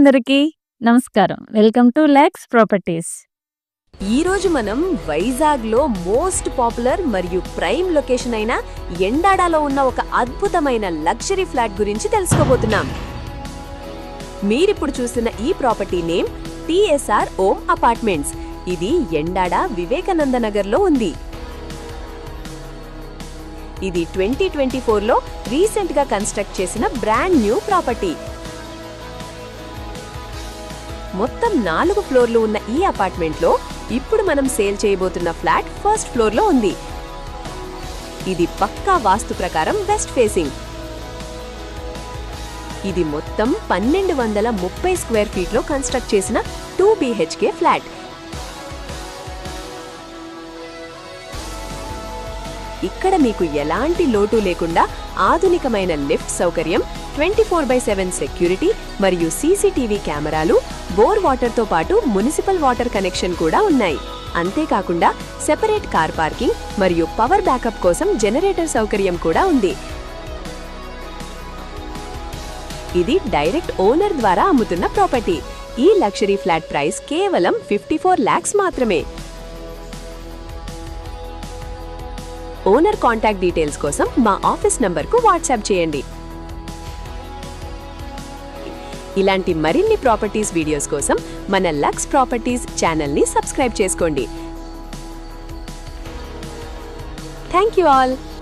అందరికీ నమస్కారం. Welcome to Lex properties. ఈరోజు మనం వైజాగ్లో మోస్ట్ పాపులర్ మరియు ప్రైమ్ లొకేషన్ అయిన ఎండాడలో ఉన్న ఒక అద్భుతమైన లగ్జరీ ఫ్లాట్ గురించి తెలుసుకోబోతున్నాం. మీరిప్పుడు చూస్తున్న ఈ ప్రాపర్టీ నేమ్ టీఎస్ఆర్ ఓం అపార్ట్మెంట్స్. ఇది ఎండాడ వివేకానంద నగర్లో ఉంది. ఇది 2024లో రీసెంట్గా కన్స్ట్రక్ట్ చేసిన బ్రాండ్ న్యూ ప్రాపర్టీ. మొత్తం 4 ఫ్లోర్లు ఉన్న ఈ అపార్ట్మెంట్లో ఇప్పుడు మనం సేల్ చేయబోతున్న ఫ్లాట్ ఫస్ట్ ఫ్లోర్లో ఉంది. ఇది పక్కా వాస్తు ప్రకారం వెస్ట్ ఫేసింగ్. ఇది మొత్తం 1230 స్క్వేర్ ఫీట్లో కన్స్ట్రక్ట్ చేసిన 2 BHK ఫ్లాట్. ఇక్కడ మీకు ఎలాంటి లోటు లేకుండా ఆధునికమైన లిఫ్ట్ సౌకర్యం, 24/7 సెక్యూరిటీ మరియు సీసీటీవీ కెమెరాలు, బోర్ వాటర్తో పాటు మున్సిపల్ వాటర్ కనెక్షన్ కూడా ఉన్నాయి. అంతేకాకుండా సెపరేట్ కార్ పార్కింగ్ మరియు పవర్ బ్యాకప్ కోసం జనరేటర్ సౌకర్యం కూడా ఉంది. ఇది డైరెక్ట్ ఓనర్ ద్వారా అమ్ముతున్న ప్రాపర్టీ. ఈ లగ్జరీ ఫ్లాట్ ప్రైస్ కేవలం 54 lakhs మాత్రమే. ఓనర్ కాంటాక్ట్ డీటెయిల్స్ కోసం మా ఆఫీస్ నంబర్కు వాట్సాప్ చేయండి. ఇలాంటి మరిన్ని ప్రాపర్టీస్ వీడియోస్ కోసం మన లక్స్ ప్రాపర్టీస్ ఛానల్ని సబ్స్క్రైబ్ చేసుకోండి. Thank you all.